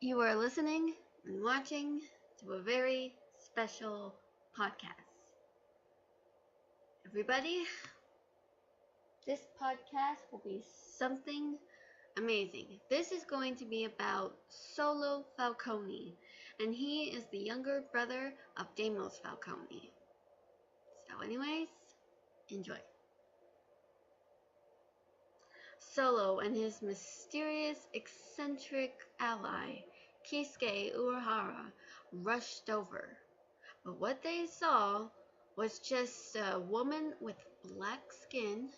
You are listening and watching to a very special podcast. Everybody, this podcast will be something amazing. This is going to be about Solo Falcone, and he is the younger brother of Deimos Falcone. So, anyways, enjoy. Solo and his mysterious, eccentric ally, Kisuke Urahara, rushed over. But what they saw was just a woman with black skin.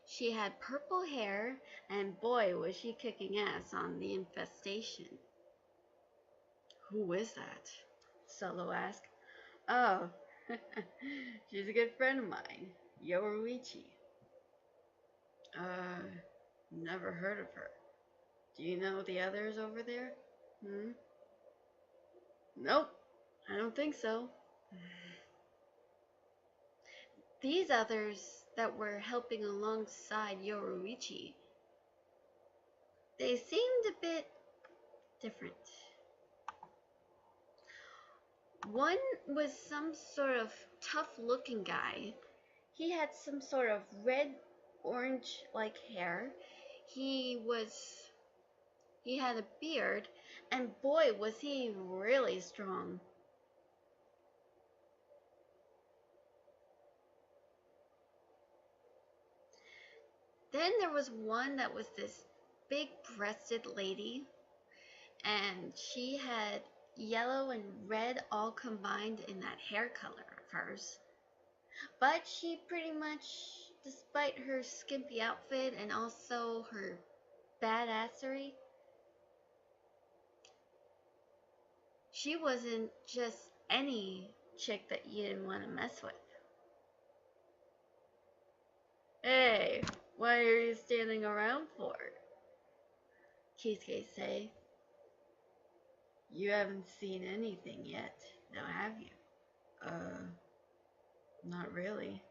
She had purple hair, and boy, was she kicking ass on the infestation. Who is that? Solo asked. Oh, she's a good friend of mine, Yoruichi. Uh, never heard of her. Do you know the others over there? Hmm? Nope, I don't think so. These others that were helping alongside Yoruichi, they seemed a bit different. One was some sort of tough-looking guy. He had some sort of red-orange-like hair. He had a beard, and boy, was he really strong. Then there was one that was this big-breasted lady, and she had yellow and red all combined in that hair color of hers. But she pretty much, despite her skimpy outfit and also her badassery, she wasn't just any chick that you didn't want to mess with. Hey, what are you standing around for? Kisuke say. You haven't seen anything yet, now have you? Not really.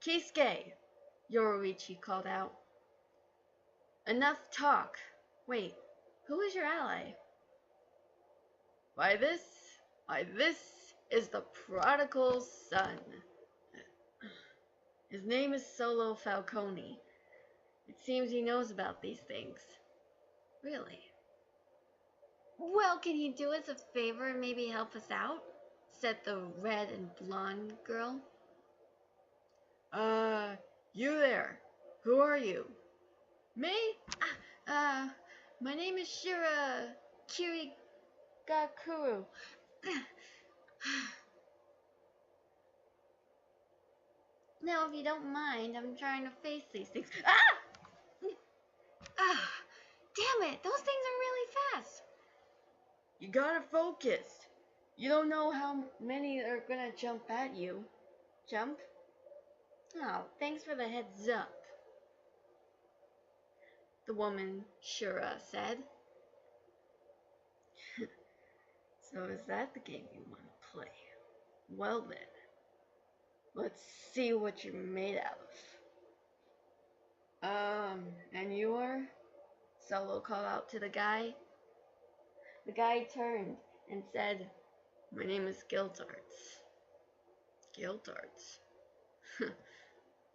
Kisuke! Yoruichi called out. Enough talk. Wait, who is your ally? Why this is the prodigal son. His name is Solo Falcone. It seems he knows about these things. Really? Well, can he do us a favor and maybe help us out? Said the red and blonde girl. You there. Who are you? Me? My name is Shira Kirigakuru. Now, if you don't mind, I'm trying to face these things. Damn it, those things are really fast. You gotta focus. You don't know how many are gonna jump at you. Jump? Oh, thanks for the heads up. The woman, Shura, said. So is that the game you want to play? Well then, let's see what you're made out of. And you are? Solo called out to the guy. The guy turned and said, My name is Guildarts. Guildarts?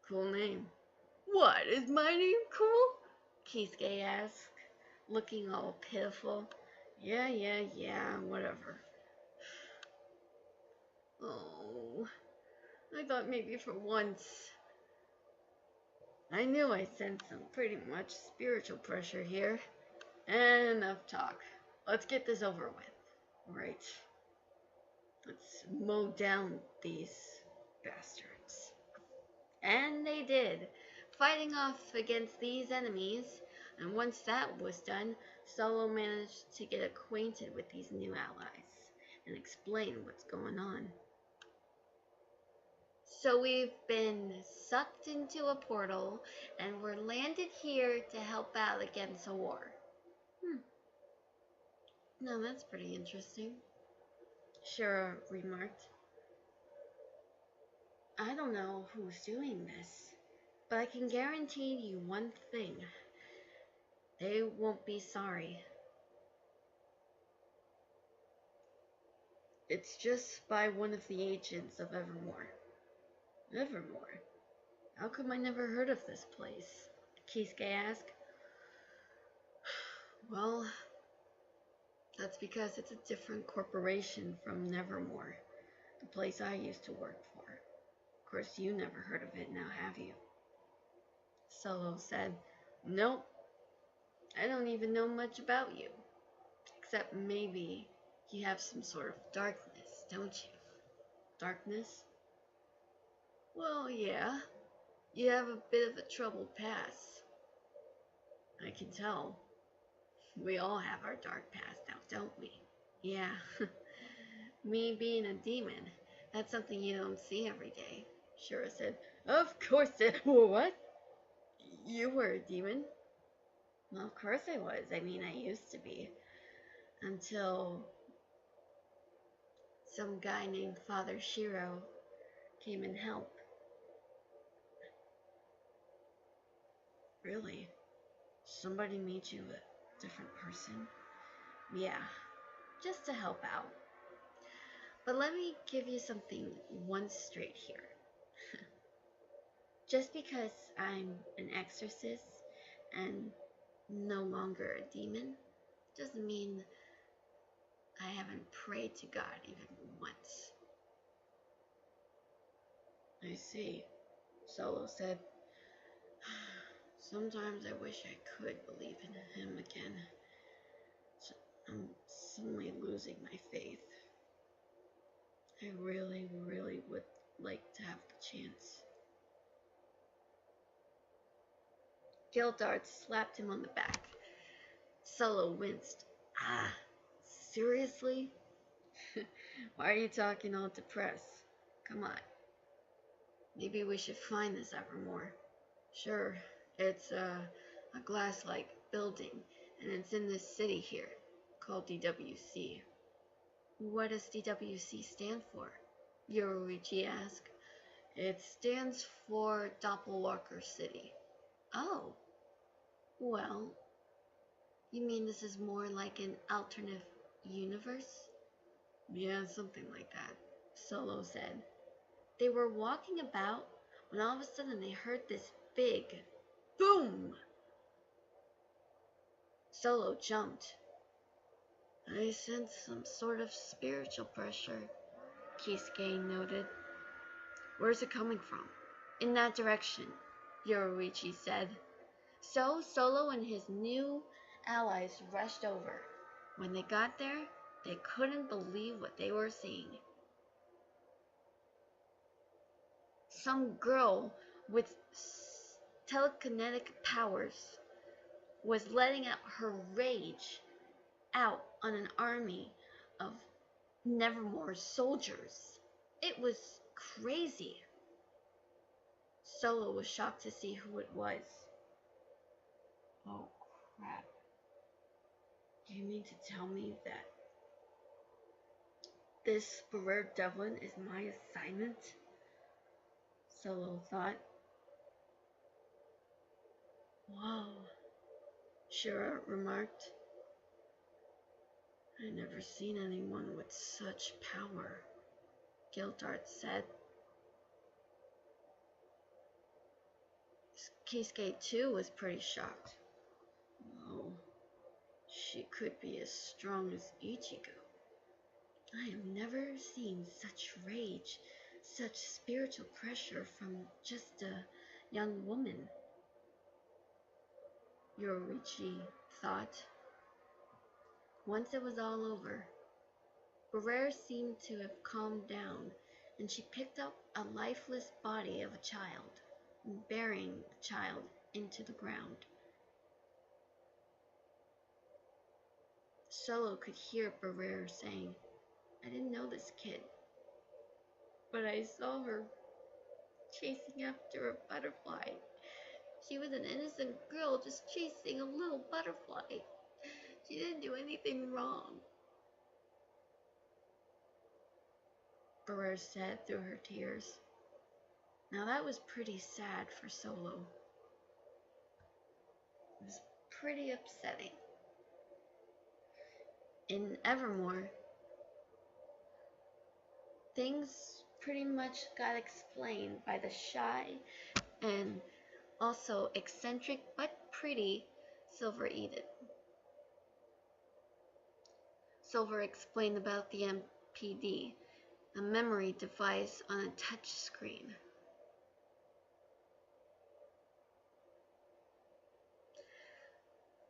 Cool name. What, is my name cool? Kisuke asked, looking all pitiful. Yeah, whatever. Oh, I thought maybe for once. I knew I sensed some pretty much spiritual pressure here. And enough talk. Let's get this over with. Right. Let's mow down these bastards. And they did, fighting off against these enemies. And once that was done, Solo managed to get acquainted with these new allies and explain what's going on. So we've been sucked into a portal and we're landed here to help out against a war. No, that's pretty interesting, Shura remarked. I don't know who's doing this, but I can guarantee you one thing. They won't be sorry. It's just by one of the agents of Evermore. Evermore? How come I never heard of this place? Kisuke asked. Well, that's because it's a different corporation from Nevermore, the place I used to work for. Of course, you never heard of it now, have you? Solo said, Nope, I don't even know much about you. Except maybe you have some sort of darkness, don't you? Darkness? Well, yeah. You have a bit of a troubled past. I can tell. We all have our dark past now, don't we? Yeah. Me being a demon, that's something you don't see every day. Shura said, Of course it. What? You were a demon? Well, of course I was. I mean, I used to be. Until some guy named Father Shiro came and helped. Really? Somebody made you a different person? Yeah, just to help out. But let me give you something once straight here. Just because I'm an exorcist and no longer a demon doesn't mean I haven't prayed to God even once. I see, Solo said. Sometimes I wish I could believe in him again. I'm suddenly losing my faith. I really, really would like to have the chance. Gildart slapped him on the back. Solo winced. Ah, seriously? Why are you talking all depressed? Come on. Maybe we should find this Evermore. Sure, it's a glass-like building, and it's in this city here, called DWC. What does DWC stand for? Yoruichi asked. It stands for Doppelwalker City. Oh, well, you mean this is more like an alternate universe? Yeah, something like that, Solo said. They were walking about when all of a sudden they heard this big boom. Solo jumped. I sense some sort of spiritual pressure, Kisuke noted. Where's it coming from? In that direction, Yoruichi said. So Solo and his new allies rushed over. When they got there, they couldn't believe what they were seeing. Some girl with telekinetic powers was letting out her rage out on an army of Nevermore soldiers. It was crazy. Solo was shocked to see who it was. Oh crap. Do you mean to tell me that this Barrere Devlin is my assignment? Solo thought. Whoa, Shura remarked. I've never seen anyone with such power, Gildart said. Kisuke too was pretty shocked. Oh, she could be as strong as Ichigo. I have never seen such rage, such spiritual pressure from just a young woman, Yoruichi thought. Once it was all over, Barrere seemed to have calmed down, and she picked up a lifeless body of a child, burying the child into the ground. Solo could hear Barrere saying, I didn't know this kid, but I saw her chasing after a butterfly. She was an innocent girl just chasing a little butterfly. She didn't do anything wrong, Barrere said through her tears. Now that was pretty sad for Solo. It was pretty upsetting. In Evermore, things pretty much got explained by the shy and also eccentric but pretty Silver Edith. Silver explained about the MPD, a memory device on a touch screen.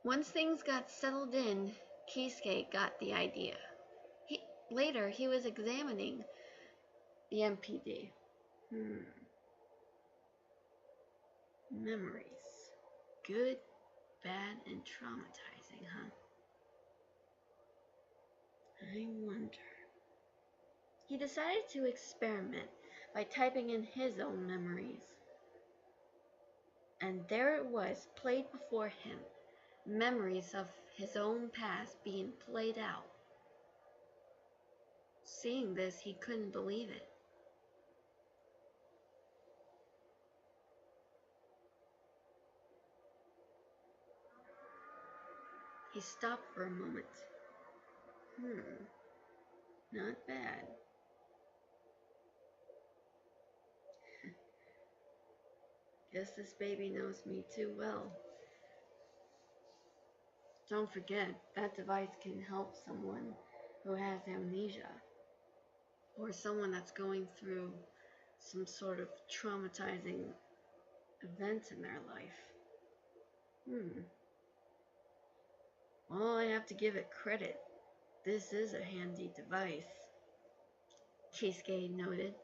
Once things got settled in, Kisuke got the idea. Later, he was examining the MPD. Memories. Good, bad, and traumatizing, huh? I wonder. He decided to experiment by typing in his own memories. And there it was, played before him. Memories of his own past being played out. Seeing this, he couldn't believe it. He stopped for a moment. Not bad. Guess this baby knows me too well. Don't forget, that device can help someone who has amnesia, or someone that's going through some sort of traumatizing event in their life. Well, I have to give it credit. This is a handy device, Kisuke noted.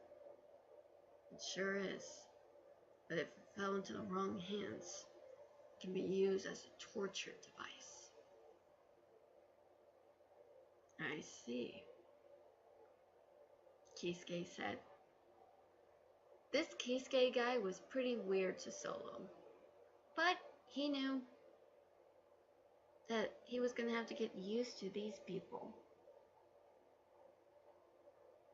It sure is. But if it fell into the wrong hands, it can be used as a torture device. I see, Kisuke said. This Kisuke guy was pretty weird to Solo, but he knew that he was going to have to get used to these people.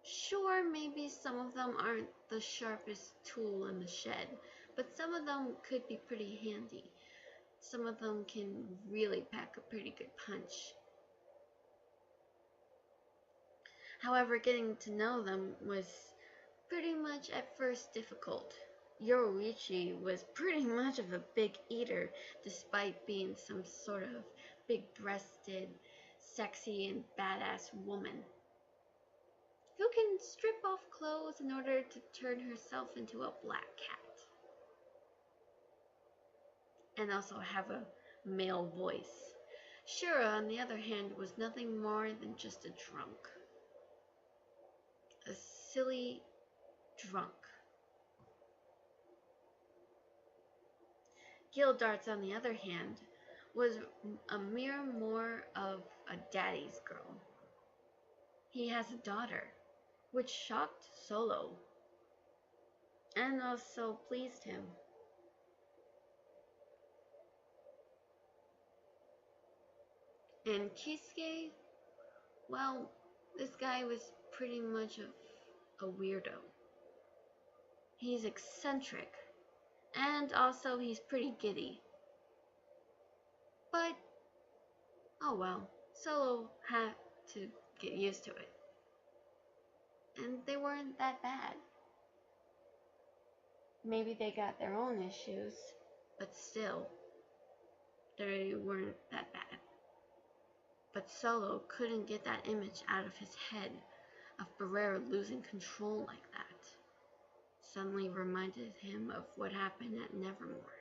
Sure, maybe some of them aren't the sharpest tool in the shed, but some of them could be pretty handy. Some of them can really pack a pretty good punch. However, getting to know them was pretty much at first difficult. Yoruichi was pretty much of a big eater, despite being some sort of big-breasted, sexy, and badass woman who can strip off clothes in order to turn herself into a black cat. And also have a male voice. Shura, on the other hand, was nothing more than just a drunk. A silly drunk. Gildarts, on the other hand, was a mere more of a daddy's girl. He has a daughter, which shocked Solo, and also pleased him. And Kisuke, well, this guy was pretty much a weirdo. He's eccentric, and also he's pretty giddy. But, oh well, Solo had to get used to it. And they weren't that bad. Maybe they got their own issues, but still, they weren't that bad. But Solo couldn't get that image out of his head of Barrera losing control like that. Suddenly reminded him of what happened at Nevermore.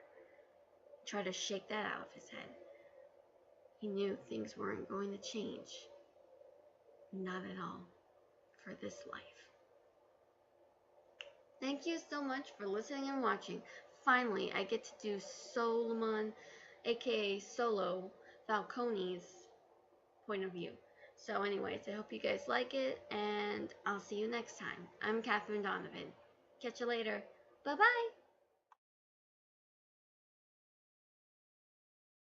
He tried to shake that out of his head. He knew things weren't going to change. Not at all. For this life. Thank you so much for listening and watching. Finally, I get to do Solomon, aka Solo Falcone's point of view. So anyways, I hope you guys like it, and I'll see you next time. I'm Catherine Donovan. Catch you later. Bye-bye.